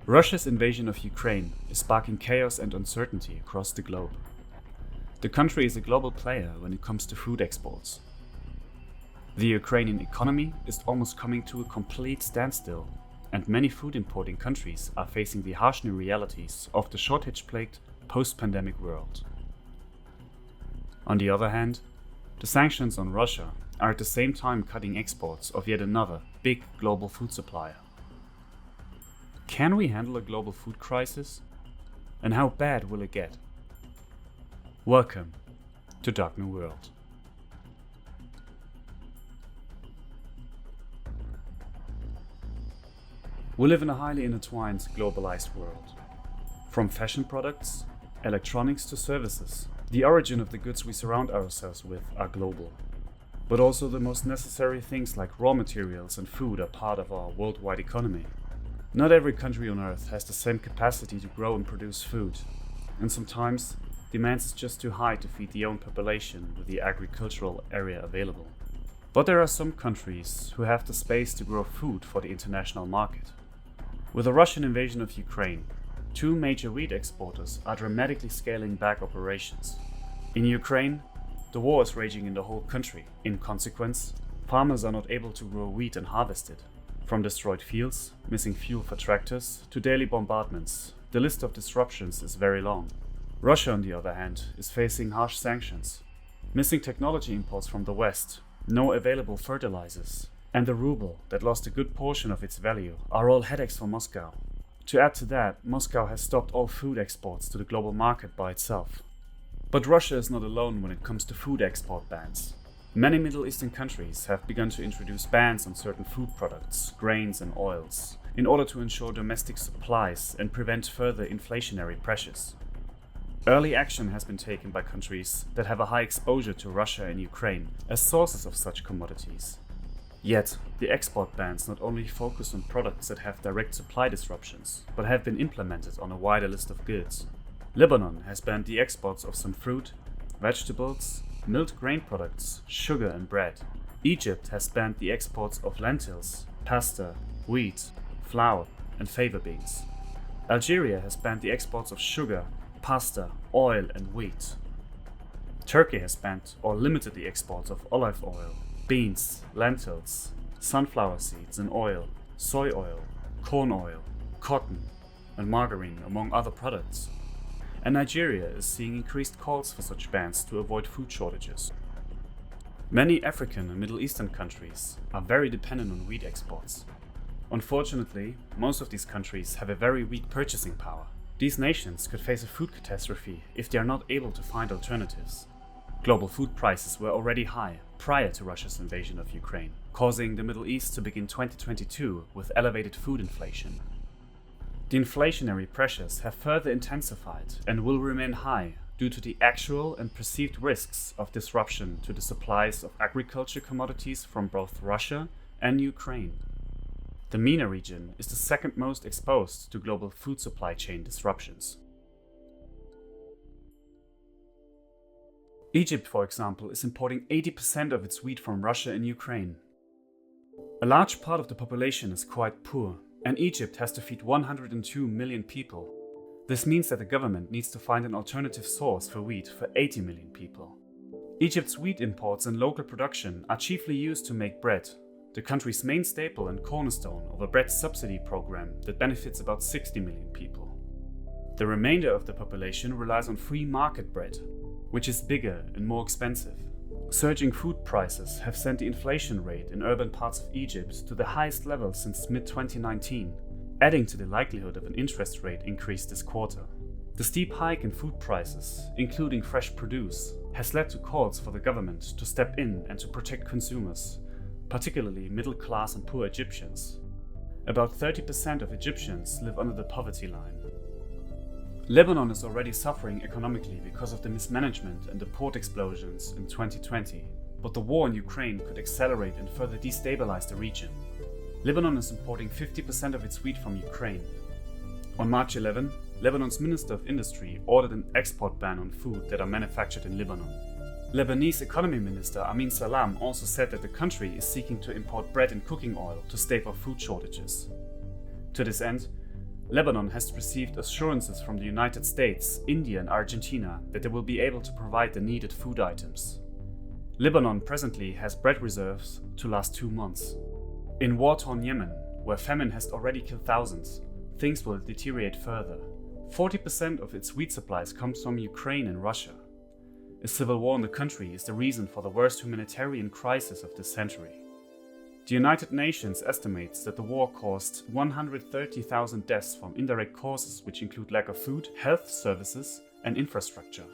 Russia's invasion of Ukraine is sparking chaos and uncertainty across the globe. The country is a global player when it comes to food exports. The Ukrainian economy is almost coming to a complete standstill, and many food importing countries are facing the harsh new realities of the shortage-plagued post-pandemic world. On the other hand, the sanctions on Russia are at the same time cutting exports of yet another big global food supplier. Can we handle a global food crisis? And how bad will it get? Welcome to Dark New World. We live in a highly intertwined, globalized world. From fashion products, electronics to services, the origin of the goods we surround ourselves with are global. But also the most necessary things like raw materials and food are part of our worldwide economy. Not every country on Earth has the same capacity to grow and produce food, and sometimes demand is just too high to feed the own population with the agricultural area available. But there are some countries who have the space to grow food for the international market. With the Russian invasion of Ukraine, two major wheat exporters are dramatically scaling back operations. In Ukraine, the war is raging in the whole country. In consequence, farmers are not able to grow wheat and harvest it. From destroyed fields, missing fuel for tractors, to daily bombardments, the list of disruptions is very long. Russia, on the other hand, is facing harsh sanctions. Missing technology imports from the West, no available fertilizers, and the ruble that lost a good portion of its value are all headaches for Moscow. To add to that, Moscow has stopped all food exports to the global market by itself. But Russia is not alone when it comes to food export bans. Many Middle Eastern countries have begun to introduce bans on certain food products, grains and oils, in order to ensure domestic supplies and prevent further inflationary pressures. Early action has been taken by countries that have a high exposure to Russia and Ukraine as sources of such commodities. Yet, the export bans not only focus on products that have direct supply disruptions, but have been implemented on a wider list of goods. Lebanon has banned the exports of some fruit, vegetables, milled grain products, sugar and bread. Egypt has banned the exports of lentils, pasta, wheat, flour and fava beans. Algeria has banned the exports of sugar, pasta, oil and wheat. Turkey has banned or limited the exports of olive oil, beans, lentils, sunflower seeds and oil, soy oil, corn oil, cotton and margarine, among other products. And Nigeria is seeing increased calls for such bans to avoid food shortages. Many African and Middle Eastern countries are very dependent on wheat exports. Unfortunately, most of these countries have a very weak purchasing power. These nations could face a food catastrophe if they are not able to find alternatives. Global food prices were already high prior to Russia's invasion of Ukraine, causing the Middle East to begin 2022 with elevated food inflation. The inflationary pressures have further intensified and will remain high due to the actual and perceived risks of disruption to the supplies of agriculture commodities from both Russia and Ukraine. The MENA region is the second most exposed to global food supply chain disruptions. Egypt, for example, is importing 80% of its wheat from Russia and Ukraine. A large part of the population is quite poor, and Egypt has to feed 102 million people. This means that the government needs to find an alternative source for wheat for 80 million people. Egypt's wheat imports and local production are chiefly used to make bread, the country's main staple and cornerstone of a bread subsidy program that benefits about 60 million people. The remainder of the population relies on free market bread, which is bigger and more expensive. Surging food prices have sent the inflation rate in urban parts of Egypt to the highest level since mid-2019, adding to the likelihood of an interest rate increase this quarter. The steep hike in food prices, including fresh produce, has led to calls for the government to step in and to protect consumers, particularly middle-class and poor Egyptians. About 30% of Egyptians live under the poverty line. Lebanon is already suffering economically because of the mismanagement and the port explosions in 2020, but the war in Ukraine could accelerate and further destabilize the region. Lebanon is importing 50% of its wheat from Ukraine. On March 11, Lebanon's Minister of Industry ordered an export ban on food that are manufactured in Lebanon. Lebanese Economy Minister Amin Salam also said that the country is seeking to import bread and cooking oil to stave off food shortages. To this end, Lebanon has received assurances from the United States, India and Argentina that they will be able to provide the needed food items. Lebanon presently has bread reserves to last 2 months. In war-torn Yemen, where famine has already killed thousands, things will deteriorate further. 40% of its wheat supplies comes from Ukraine and Russia. A civil war in the country is the reason for the worst humanitarian crisis of this century. The United Nations estimates that the war caused 130,000 deaths from indirect causes, which include lack of food, health services, and infrastructure.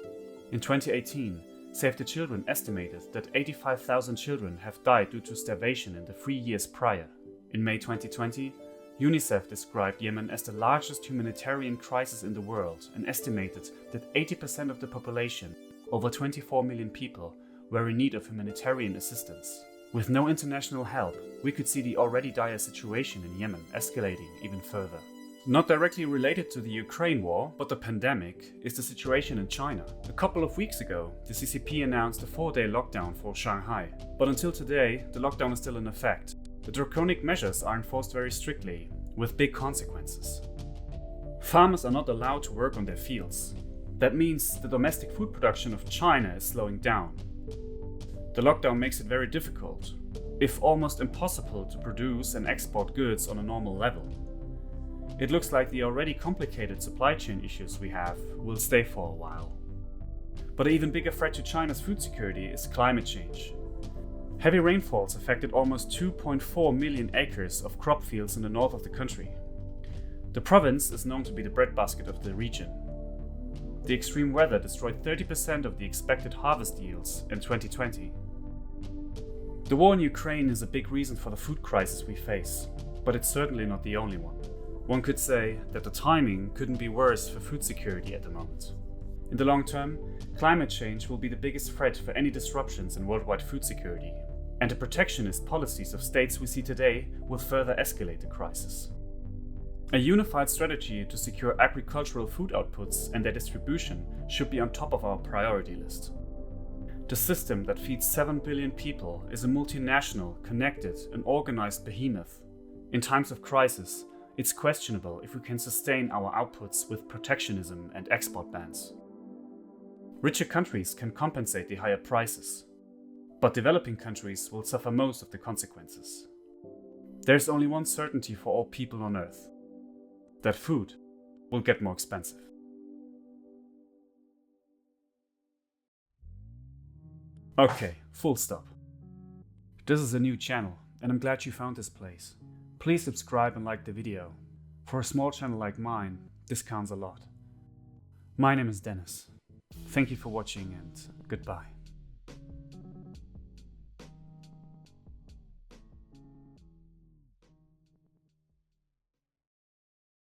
In 2018, Save the Children estimated that 85,000 children have died due to starvation in the 3 years prior. In May 2020, UNICEF described Yemen as the largest humanitarian crisis in the world and estimated that 80% of the population, over 24 million people, were in need of humanitarian assistance. With no international help, we could see the already dire situation in Yemen escalating even further. Not directly related to the Ukraine war, but the pandemic, is the situation in China. A couple of weeks ago, the CCP announced a 4-day lockdown for Shanghai. But until today, the lockdown is still in effect. The draconic measures are enforced very strictly, with big consequences. Farmers are not allowed to work on their fields. That means the domestic food production of China is slowing down. The lockdown makes it very difficult, if almost impossible, to produce and export goods on a normal level. It looks like the already complicated supply chain issues we have will stay for a while. But an even bigger threat to China's food security is climate change. Heavy rainfalls affected almost 2.4 million acres of crop fields in the north of the country. The province is known to be the breadbasket of the region. The extreme weather destroyed 30% of the expected harvest yields in 2020. The war in Ukraine is a big reason for the food crisis we face, but it's certainly not the only one. One could say that the timing couldn't be worse for food security at the moment. In the long term, climate change will be the biggest threat for any disruptions in worldwide food security, and the protectionist policies of states we see today will further escalate the crisis. A unified strategy to secure agricultural food outputs and their distribution should be on top of our priority list. The system that feeds 7 billion people is a multinational, connected and organized behemoth. In times of crisis, it's questionable if we can sustain our outputs with protectionism and export bans. Richer countries can compensate the higher prices, but developing countries will suffer most of the consequences. There's only one certainty for all people on Earth: that food will get more expensive. Okay, full stop. This is a new channel, and I'm glad you found this place. Please subscribe and like the video. For a small channel like mine, this counts a lot. My name is Dennis. Thank you for watching and goodbye.